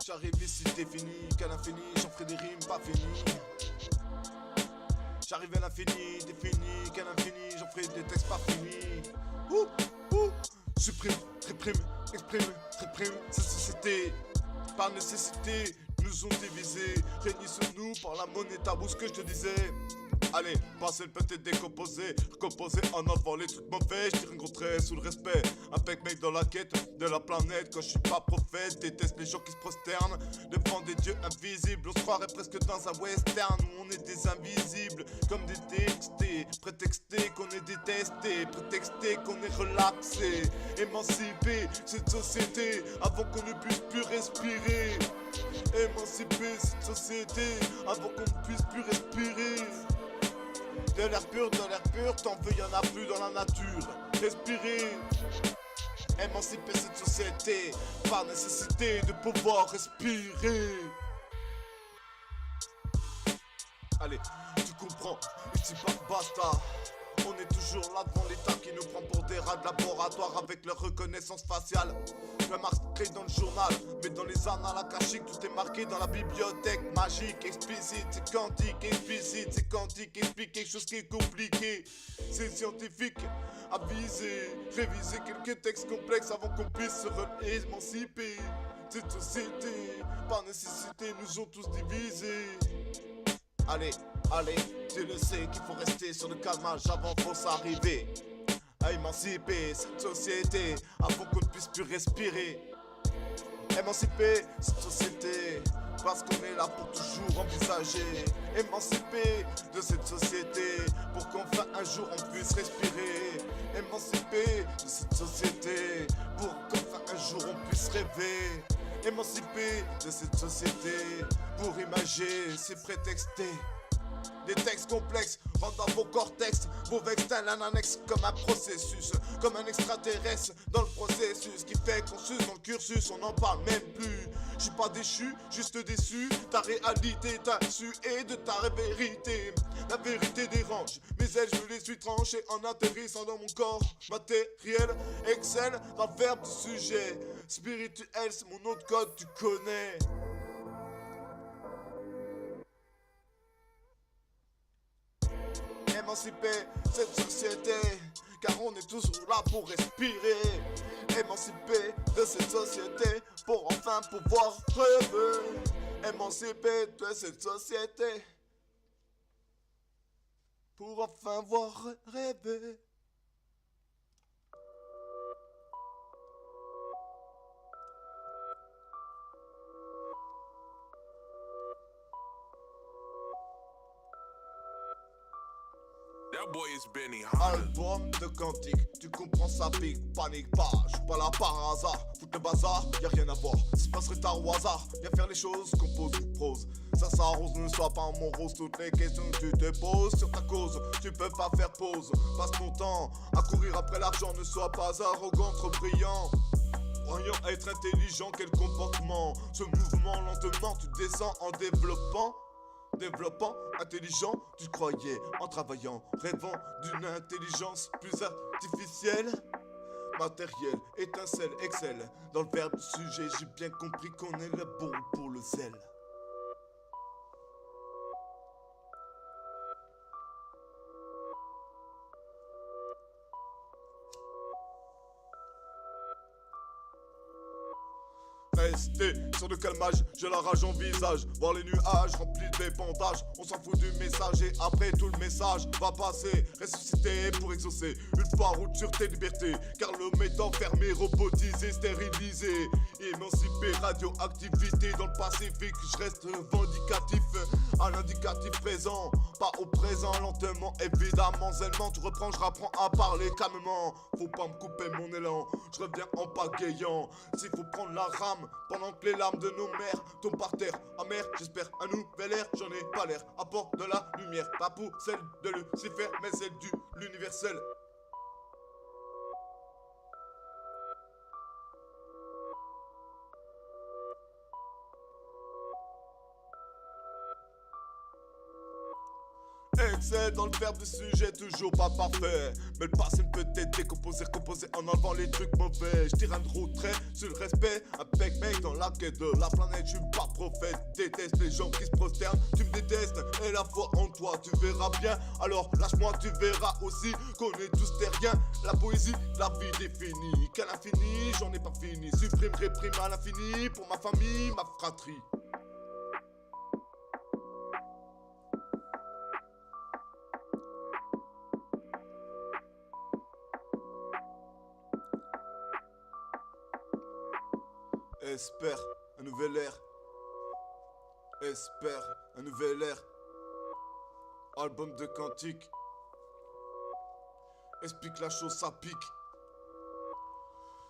J'arrive ici, t'es fini, qu'à l'infini, j'en ferai des rimes pas finies. J'arrive à l'infini, t'es fini, qu'à l'infini, j'en ferai des textes pas finis. Supprime, réprime, exprime, réprime cette société. Par nécessité, nous ont divisés. Réunissons-nous par la monnaie tabou, ce que je te disais. Allez, passez le peut-être décomposé, recomposé en avant les trucs mauvais, je tire un gros trait sous le respect. Un mec dans la quête de la planète, quand je suis pas prophète, déteste les gens qui se prosternent devant des dieux invisibles. On se croirait presque dans un western où on est des invisibles, comme des textés, prétextés qu'on est détestés, prétextés qu'on est relaxés, émancipés cette société avant qu'on ne puisse plus respirer. Émanciper cette société avant qu'on ne puisse plus respirer. De l'air pur, t'en veux, y'en a plus dans la nature. Respirer, émanciper cette société par nécessité de pouvoir respirer. Allez, tu comprends, ici pas basta. On est toujours là devant l'état qui nous prend pour des rats de laboratoire avec leur reconnaissance faciale. Le marqué dans le journal, mais dans les annales akashiques, tout est marqué dans la bibliothèque magique. Explicite, c'est quantique, explicite, c'est quantique, explique quelque chose qui est compliqué. C'est scientifique, aviser, réviser quelques textes complexes avant qu'on puisse se émanciper. Cette société, par nécessité, nous ont tous divisés. Allez, tu le sais qu'il faut rester sur le calmage avant faut s'arriver à émanciper cette société avant qu'on ne puisse plus respirer. Émanciper cette société parce qu'on est là pour toujours envisager. Émanciper de cette société pour qu'enfin un jour on puisse respirer. Émanciper de cette société pour qu'enfin un jour on puisse rêver. Émanciper de cette société pour imager, c'est prétexté. Des textes complexes rentrent dans vos cortex, vos vextins un annexe comme un processus, comme un extraterrestre dans le processus qui fait qu'on s'use dans le cursus, on n'en parle même plus. Je suis pas déchu, juste déçu, ta réalité t'a su et de ta vérité. La vérité dérange, mes ailes je me les suis tranchées en atterrissant dans mon corps matériel. Excel dans le verbe du sujet, spirituel c'est mon nom de code, tu connais. Émanciper cette société, car on est toujours là pour respirer. Émanciper de cette société, pour enfin pouvoir rêver. Émanciper de cette société, pour enfin voir rêver. That boy is Benny Hanna. Album de Quantique, tu comprends ça pique, panique pas, je suis pas là par hasard. Foutre le bazar, y'a rien à voir, ça se passerait tard au hasard. Viens faire les choses, compose une prose. Ça s'arrose, ne sois pas mon rose. Toutes les questions que tu te poses sur ta cause, tu peux pas faire pause. Passe ton temps à courir après l'argent, ne sois pas arrogant, trop brillant. Croyant être intelligent, quel comportement. Ce mouvement lentement, tu descends en développant. Développant, intelligent, tu croyais en travaillant, rêvant d'une intelligence plus artificielle. Matériel, étincelle, excel. Dans le verbe du sujet, j'ai bien compris qu'on est là pour le zèle. Rester sur le calmage, j'ai la rage en visage. Voir les nuages remplis des bandages. On s'en fout du message et après tout le message va passer. Ressusciter pour exaucer une fois route sur tes libertés. Car l'homme est enfermé, robotisé, stérilisé. Émancipé, radioactivité dans le Pacifique. Je reste revendicatif, un indicatif présent. Pas au présent, lentement, évidemment, zèlement. Tu reprends, je rapprends à parler calmement. Faut pas me couper mon élan, je reviens en pagayant. S'il faut prendre la rame pendant que les larmes de nos mères tombent par terre. Amer, j'espère un nouvel air, j'en ai pas l'air. Apporte de la lumière, pas pour celle de Lucifer, mais celle du l'universel. C'est dans le verbe du sujet, toujours pas parfait. Mais le passé peut être décomposé, recomposé en enlevant les trucs mauvais. Je tire un gros trait sur le respect. Un mec dans la quête de la planète, je suis pas prophète. Déteste les gens qui se prosternent, tu me détestes. Et la foi en toi, tu verras bien. Alors lâche-moi, tu verras aussi qu'on est tous terriens. La poésie, la vie définie. Qu'à l'infini, j'en ai pas fini. Supprime, réprime à l'infini pour ma famille, ma fratrie. Espère un nouvel air. Espère un nouvel air. Album de cantique. Explique la chose, ça pique.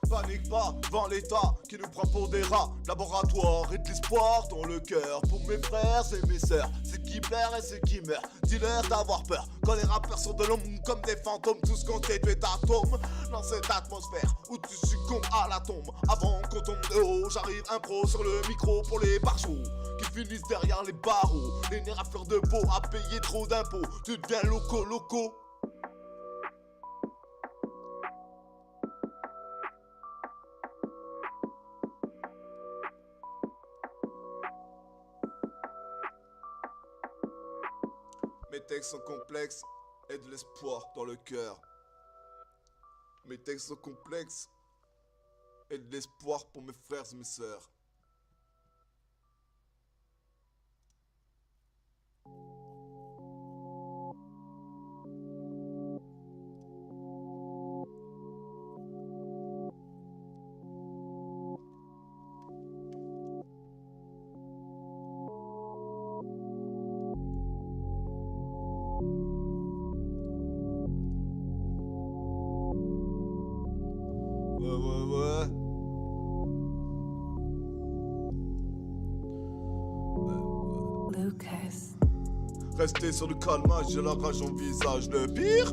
Panique pas devant l'état qui nous prend pour des rats. Laboratoire et de l'espoir dans le cœur. Pour mes frères et mes sœurs, c'est qui plaire et c'est qui meurt. Dis-leur d'avoir peur quand les rappeurs sont de l'ombre comme des fantômes. Tous comptés tu es atome dans cette atmosphère où tu succombes à la tombe. Avant qu'on tombe de haut, j'arrive impro sur le micro pour les barjots qui finissent derrière les barreaux. Les nerfs à fleur de peau à payer trop d'impôts. Tu deviens loco. Mes textes sont complexes et de l'espoir dans le cœur. Mes textes sont complexes et de l'espoir pour mes frères et mes sœurs. Ouais. Lucas. Rester sur le calmage, j'ai la rage en visage. Le pire,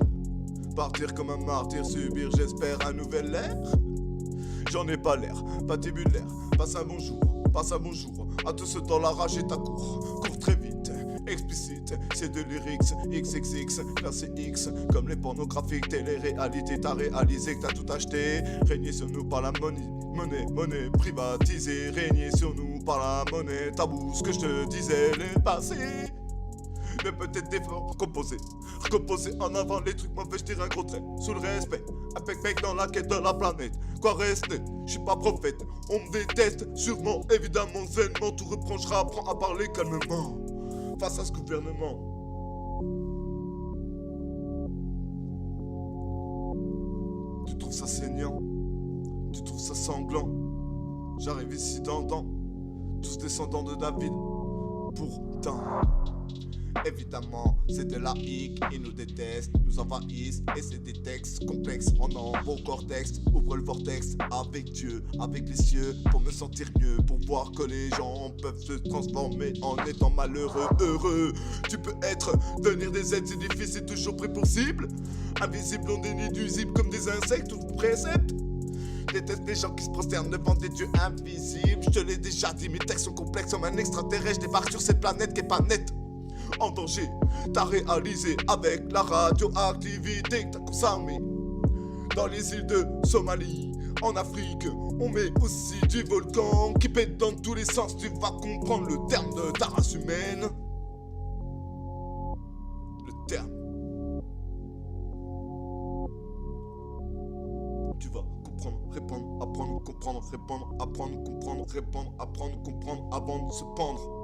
partir comme un martyr, subir, j'espère, un nouvel air. J'en ai pas l'air, patibulaire. Passe un bonjour à tous ceux dans la rage est à court. Cours très vite, explicite, c'est de lyrics XXX, classé X. Comme les pornographiques, télé-réalité, t'as réalisé que t'as tout acheté. Régner sur nous par la monnaie privatisée. Régner sur nous par la monnaie tabou. Ce que je te disais, les passés. Mais peut-être des fois recomposer en avant les trucs mauvais, je tire un gros trait sous le respect. Un mec dans la quête de la planète. Quoi rester, je suis pas prophète. On me déteste, sûrement, évidemment, zainement. Tout reprend, je apprends à parler calmement face à ce gouvernement. Tu trouves ça saignant, tu trouves ça sanglant. J'arrive ici dans tous descendants de David. Pourtant, évidemment, c'est de la hic, ils nous détestent, nous envahissent. Et c'est des textes complexes, en beau cortex. Ouvre le vortex avec Dieu, avec les cieux. Pour me sentir mieux, pour voir que les gens peuvent se transformer en étant malheureux, heureux. Tu peux devenir des êtres, c'est difficile, toujours pris pour cible. Invisible, on est inusible comme des insectes ou préceptes. Déteste les gens qui se prosternent devant des dieux invisibles. Je te l'ai déjà dit, mes textes sont complexes comme un extraterrestre. Je débarque sur cette planète qui est pas nette. En danger, t'as réalisé avec la radioactivité que t'as consommé. Dans les îles de Somalie, en Afrique, on met aussi du volcan qui pète dans tous les sens. Tu vas comprendre le terme de ta race humaine. Le terme. Tu vas comprendre, répondre, apprendre, comprendre, répondre, apprendre, comprendre, répondre, apprendre, comprendre avant de se pendre.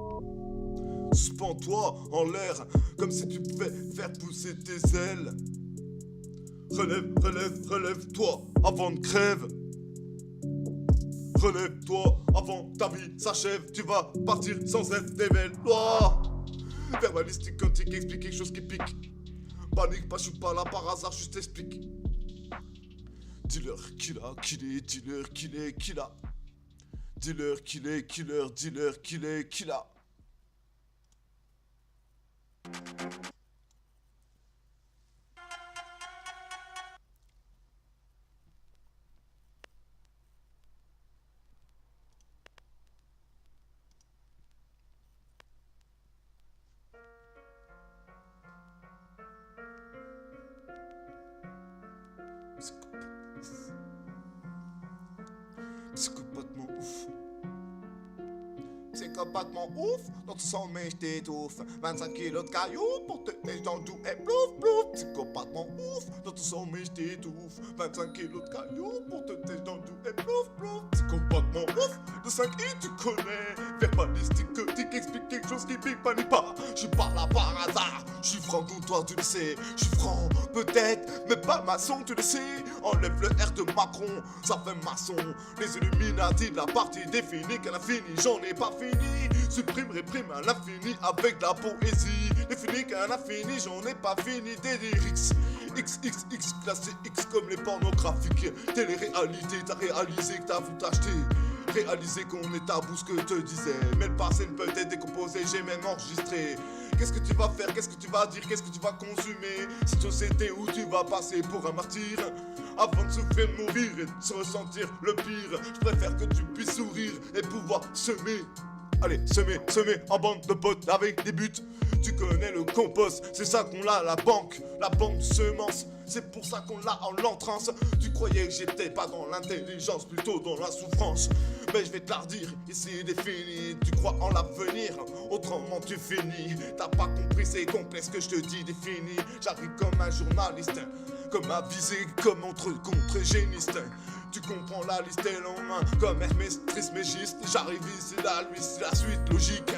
Suspends-toi en l'air, comme si tu pouvais faire pousser tes ailes. Relève-toi avant de crève. Relève-toi avant ta vie s'achève. Tu vas partir sans être d'événement. Verbalistique, quantique, explique quelque chose qui pique. Panique pas, je suis pas là par hasard, juste explique. Dis-leur qu'il a, dis-leur qu'il est, qu'il a. Dis-leur qu'il est, dis-leur qu'il est, qu'il a. ouf. C'est complètement ouf, dans ton sommeil je t'étouffe. 25 kilos de cailloux pour te mettre dans le doux et plouf plouf. C'est complètement ouf, dans ton sommeil je t'étouffe. 25 kilos de cailloux pour te mettre dans le doux et plouf plouf. C'est complètement ouf, de 5 i tu connais. Verbalistique, qui explique quelque chose qui pique pas ni pas. Je suis pas là par hasard, je suis franc comme toi tu le sais. Je suis franc peut-être, mais pas maçon tu le sais. Enlève le R de Macron, ça fait maçon. Les Illuminati de la partie définie qu'à l'infini, j'en ai pas fini. Supprime, réprime à l'infini avec de la poésie. Défini qu'à l'infini, j'en ai pas fini des lyrics. XXX classé X comme les pornographiques. Télé-réalité, t'as réalisé que t'as voulu t'acheter. Réaliser qu'on est à bout ce que te disais. Mais le passé ne peut être décomposé, j'ai même enregistré. Qu'est-ce que tu vas faire, qu'est-ce que tu vas dire, qu'est-ce que tu vas consommer? Cette société où tu vas passer pour un martyr. Avant de souffrir, de mourir et de se ressentir le pire, je préfère que tu puisses sourire et pouvoir semer. Allez, semer en bande de potes avec des buts. Tu connais le compost, c'est ça qu'on l'a, la banque de semences. C'est pour ça qu'on l'a en l'entrance. Tu croyais que j'étais pas dans l'intelligence, plutôt dans la souffrance. Mais je vais te la redire, ici défini. Tu crois en l'avenir, autrement tu finis. T'as pas compris, c'est complexe que je te dis défini. J'arrive comme un journaliste, comme avisé, comme contre-géniste. Tu comprends la liste est longue, comme Hermès Trismégiste. J'arrive ici, là, lui, c'est la suite logique.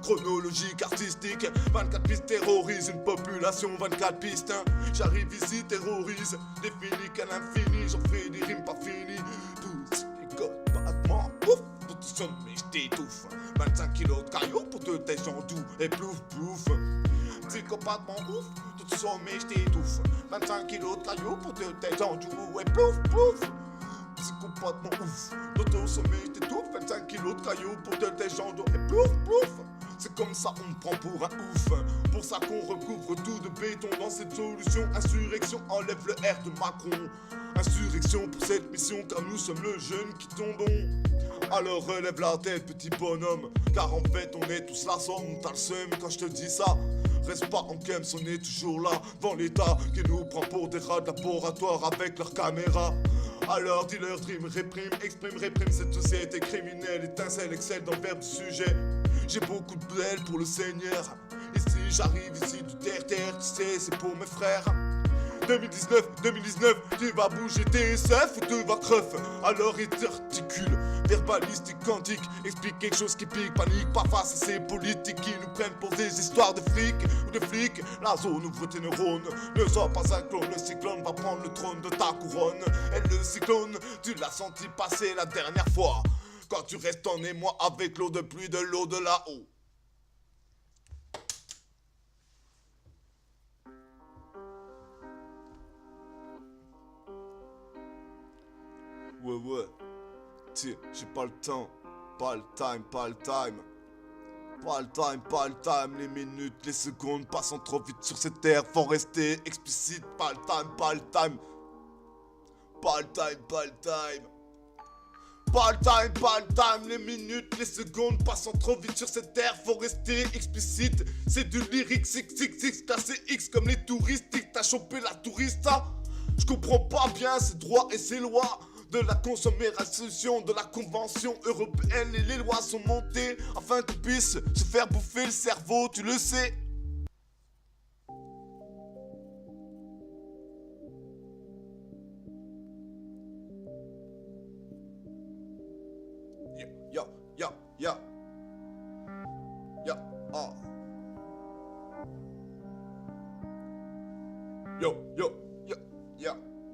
Chronologique, artistique, 24 pistes terrorisent une population, 24 pistes. J'arrive ici, terrorise, défini qu'à l'infini, j'en fais des rimes pas finies. Tous les codes, battements, pouf, pour tout sommet, je t'étouffe. 25 kilos de cailloux pour te têcher en doux et plouf plouf. Psychopathe ouf, tout sommet, je t'étouffe. 25 kilos de cailloux pour te têcher en doux et plouf plouf. Psychopathe ouf, d'auto sommet, je t'étouffe. 25 kilos de cailloux pour te têcher en doux et plouf plouf. C'est comme ça on me prend pour un ouf. Pour ça qu'on recouvre tout de béton dans cette solution. Insurrection, enlève le R de Macron. Insurrection pour cette mission car nous sommes le jeune qui tombons. Alors relève la tête petit bonhomme, car en fait on est tous là somme. T'as le seum quand je te dis ça. Reste pas en kems, on est toujours là devant l'état qui nous prend pour des rats de laboratoire avec leurs caméras. Alors dis-leur dream, réprime, exprime, réprime cette société criminelle. Étincelle, excelle dans le verbe du sujet. J'ai beaucoup de blêle pour le Seigneur. Ici j'arrive ici du terre-terre, tu sais c'est pour mes frères. 2019, tu vas bouger tes SF ou tu vas creuf. Alors il t'articule, verbaliste et quantique. Explique quelque chose qui pique, panique pas face à ces politiques qui nous prennent pour des histoires de flics ou de flics. La zone ouvre tes neurones, ne sois pas un clone. Le cyclone va prendre le trône de ta couronne. Et le cyclone, tu l'as senti passer la dernière fois. Quand tu restes en émoi avec l'eau de pluie de l'eau de là-haut. Ouais, tiens, j'ai pas le temps, pas le time. Les minutes, les secondes passant trop vite sur cette terre, faut rester explicite, pas le time. Les minutes, les secondes passant trop vite sur cette terre, faut rester explicite. C'est du lyrique, XXX, classé X comme les touristiques. T'as chopé la tourista? Je comprends pas bien ses droits et ses lois. De la consommation, de la convention européenne. Et les lois sont montées afin qu'on puisse se faire bouffer le cerveau, tu le sais.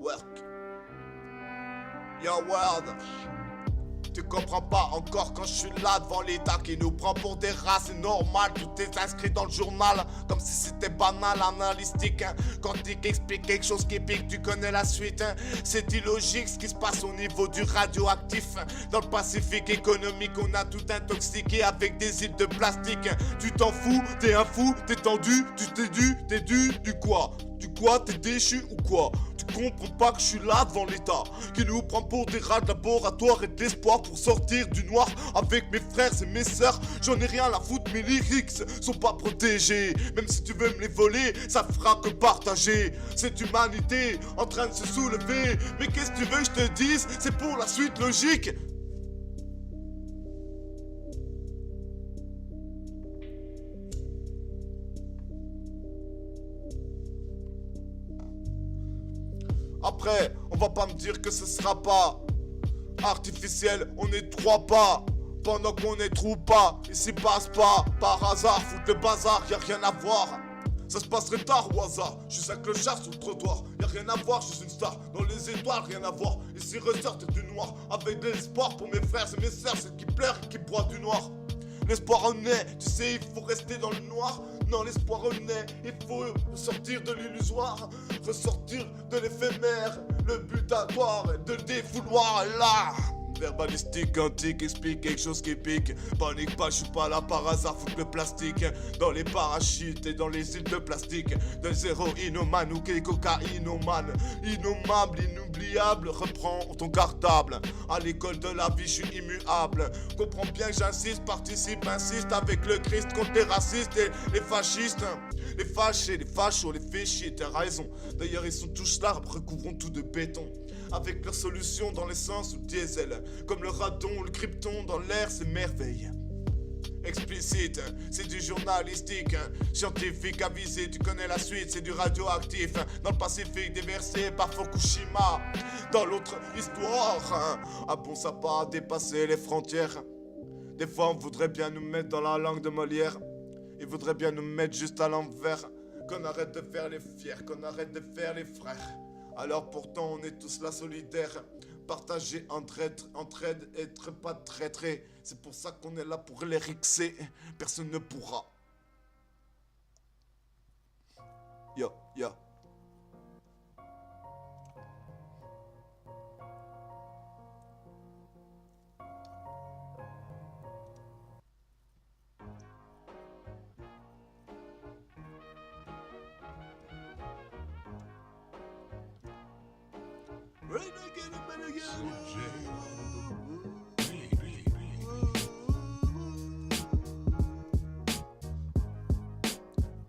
Work. Yo world, tu comprends pas encore quand je suis là devant l'état qui nous prend pour des rats, c'est normal, tout est inscrit dans le journal, comme si c'était banal, analytique, hein. Quantique explique quelque chose qui pique, tu connais la suite, hein. C'est illogique ce qui se passe au niveau du radioactif, hein. Dans le Pacifique économique, on a tout intoxiqué avec des îles de plastique, hein. Tu t'en fous, t'es un fou, t'es tendu, tu t'es dû, du quoi? Du quoi, t'es déchu ou quoi? Tu comprends pas que je suis là devant l'état qui nous prend pour des rats de laboratoire et de l'espoir pour sortir du noir avec mes frères et mes sœurs. J'en ai rien à foutre, mes lyrics sont pas protégés. Même si tu veux me les voler, ça fera que partager. Cette humanité en train de se soulever. Mais qu'est-ce que tu veux que je te dise? C'est pour la suite logique. après, on va pas me dire que ce sera pas artificiel, on est 3 pas. Pendant qu'on est trop pas, ici passe pas par hasard, foutre le bazar, y'a rien à voir. Ça se passerait tard au hasard, je suis un clochard sur le trottoir. Y'a rien à voir, je suis une star, dans les étoiles, rien à voir. Ici ressortir du noir, avec de l'espoir pour mes frères et mes sœurs, ceux qui pleurent et qui boivent du noir. L'espoir en est, tu sais, il faut rester dans le noir. Non, l'espoir en est, il faut sortir de l'illusoire, ressortir de l'éphémère. Le butatoire est de le défouloir, là. Verbalistique, antique, explique quelque chose qui pique. Panique pas, je suis pas là par hasard, foutre le plastique dans les parachutes et dans les îles de plastique. De zéro innomane ou qu'est cocaïnomane. Innommable, inoubliable, reprends ton cartable. À l'école de la vie, je suis immuable. Comprends bien que j'insiste, participe, insiste avec le Christ contre les racistes et les fascistes. Les fâchés, les fachos, les fichiers, t'as raison. D'ailleurs, ils sont tous là, recouvrons tout de béton. Avec leurs solutions dans l'essence ou le diesel. Comme le radon ou le krypton dans l'air, c'est merveille. Explicite, c'est du journalistique. Scientifique avisé, tu connais la suite, c'est du radioactif. Dans le Pacifique, déversé par Fukushima. Dans l'autre histoire, ah bon, ça pas dépasser les frontières. Des fois, on voudrait bien nous mettre dans la langue de Molière. Ils voudraient bien nous mettre juste à l'envers. Qu'on arrête de faire les fiers, qu'on arrête de faire les frères. Alors pourtant on est tous là solidaires. Partager, entraide, être pas traîtré. C'est pour ça qu'on est là pour les rixer. Personne ne pourra. Yo, yo.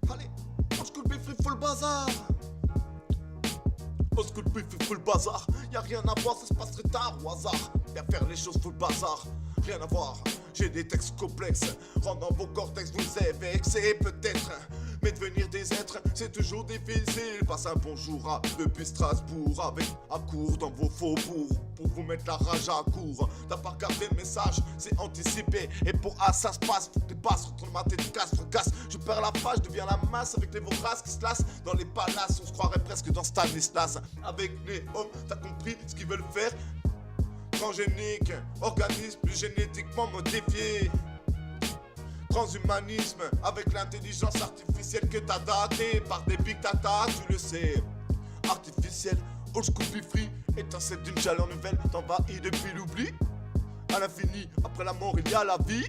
Allez, old school beef, il faut le bazar. Old school beef, il faut le bazar. Y'a rien à voir, ça se passe très tard au hasard. Y'a faire les choses, faut le bazar. Rien à voir, j'ai des textes complexes. Rendant vos cortex, vous avez vexé peut-être. Mais devenir des êtres, c'est toujours difficile. Passe un bonjour à depuis Strasbourg avec à court dans vos faubourgs pour vous mettre la rage à court. T'as pas regardé le message, c'est anticipé. Et pour ça se passe, faut que tu passes, retourne ma tête, fracasse. Je perds la page, deviens la masse avec les voraces qui se lassent. Dans les palaces, on se croirait presque dans Stanislas. Avec les hommes, t'as compris ce qu'ils veulent faire. Transgénique, organisme plus génétiquement modifié. Transhumanisme avec l'intelligence artificielle que t'as datée par des big data, tu le sais. Artificiel, old school be free, étincelle d'une chaleur nouvelle, t'envahis depuis l'oubli. À l'infini, après la mort il y a la vie.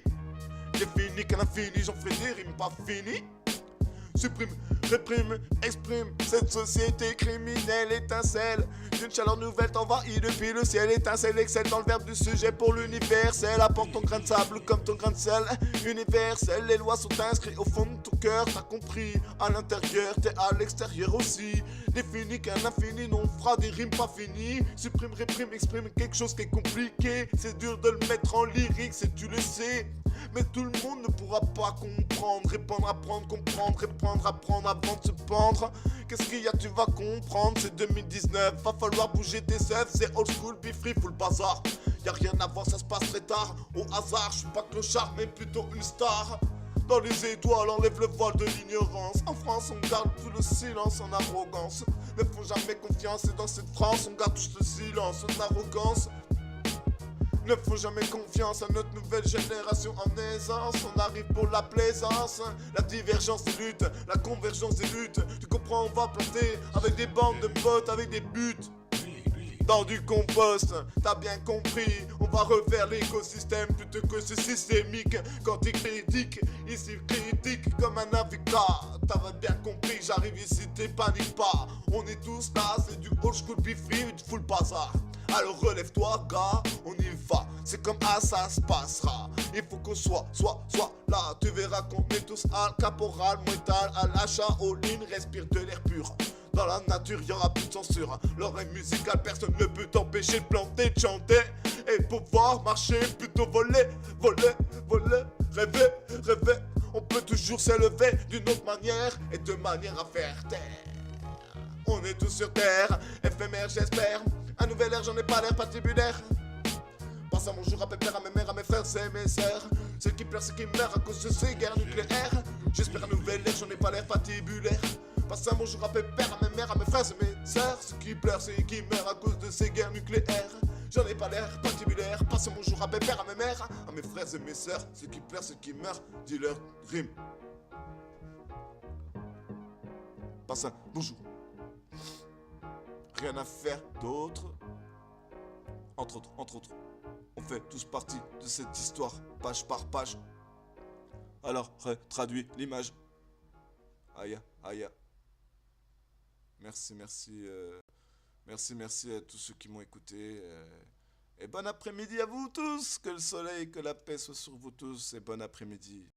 J'ai fini qu'à l'infini, j'en ferai des rimes pas fini. Supprime, réprime, exprime cette société criminelle étincelle d'une chaleur nouvelle t'envahit depuis le ciel. Étincelle, excelle dans le verbe du sujet pour l'universel. Apporte ton grain de sable comme ton grain de sel. Universel, les lois sont inscrites au fond de ton cœur. T'as compris, à l'intérieur, t'es à l'extérieur aussi. Définis qu'un infini, non, on fera des rimes pas finies. Supprime, réprime, exprime quelque chose qui est compliqué. C'est dur de le mettre en lyrique, c'est tu le sais. Mais tout le monde ne pourra pas comprendre. Répondre, apprendre, comprendre, répondre, apprendre avant de se pendre. Qu'est-ce qu'il y a, tu vas comprendre. C'est 2019, va falloir bouger tes œuvres. C'est old school, be free, full bazar. Y'a rien à voir, ça se passe très tard. Au hasard, je suis pas clochard, mais plutôt une star. Dans les étoiles, enlève le voile de l'ignorance. En France, on garde tout le silence en arrogance. Ne faut jamais confiance, et dans cette France, on garde tout le silence en arrogance. Ne faut jamais confiance à notre nouvelle génération en aisance. On arrive pour la plaisance. La divergence des luttes, la convergence des luttes. Tu comprends, on va planter avec des bandes de potes, avec des buts dans du compost, t'as bien compris. On va refaire l'écosystème plutôt que ce systémique. Quand t'es critique, ici critique comme un navigateur. T'avais bien compris, j'arrive ici, t'es panique pas. On est tous là, c'est du old school be free, du full bazar. Alors relève-toi gars, on y va, c'est comme ça se passera. Il faut qu'on soit là, tu verras qu'on est tous à caporal, moétal, à l'achat, all-in, respire de l'air pur. Dans la nature, y'aura plus de censure. L'oreille musicale, personne ne peut t'empêcher de planter, de chanter. Et pouvoir marcher, plutôt voler, rêver. On peut toujours s'élever d'une autre manière et de manière à faire taire. On est tous sur terre, éphémère j'espère. Un nouvel air, j'en ai pas l'air patibulaire. Passe à mon jour à pépère, à mes mères, à mes frères et mes sœurs. Ceux qui pleurent, ceux qui meurent à cause de ces guerres nucléaires. J'espère un nouvel air, j'en ai pas l'air patibulaire. Passe un bonjour à pépère, à mes mères, à mes frères et mes sœurs. Ceux qui pleurent, ceux qui meurent à cause de ces guerres nucléaires. J'en ai pas l'air patibulaire. Passe un bonjour à pépère, à mes mères, à mes frères et mes sœurs. Ceux qui pleurent, ceux qui meurent, dis leur rime. Passe un bonjour. Rien à faire d'autre. Entre autres. On fait tous partie de cette histoire, page par page. Alors, traduis l'image. Aïe. Merci à tous ceux qui m'ont écouté. Et bon après-midi à vous tous. Que le soleil, que la paix soit sur vous tous. Et bon après-midi.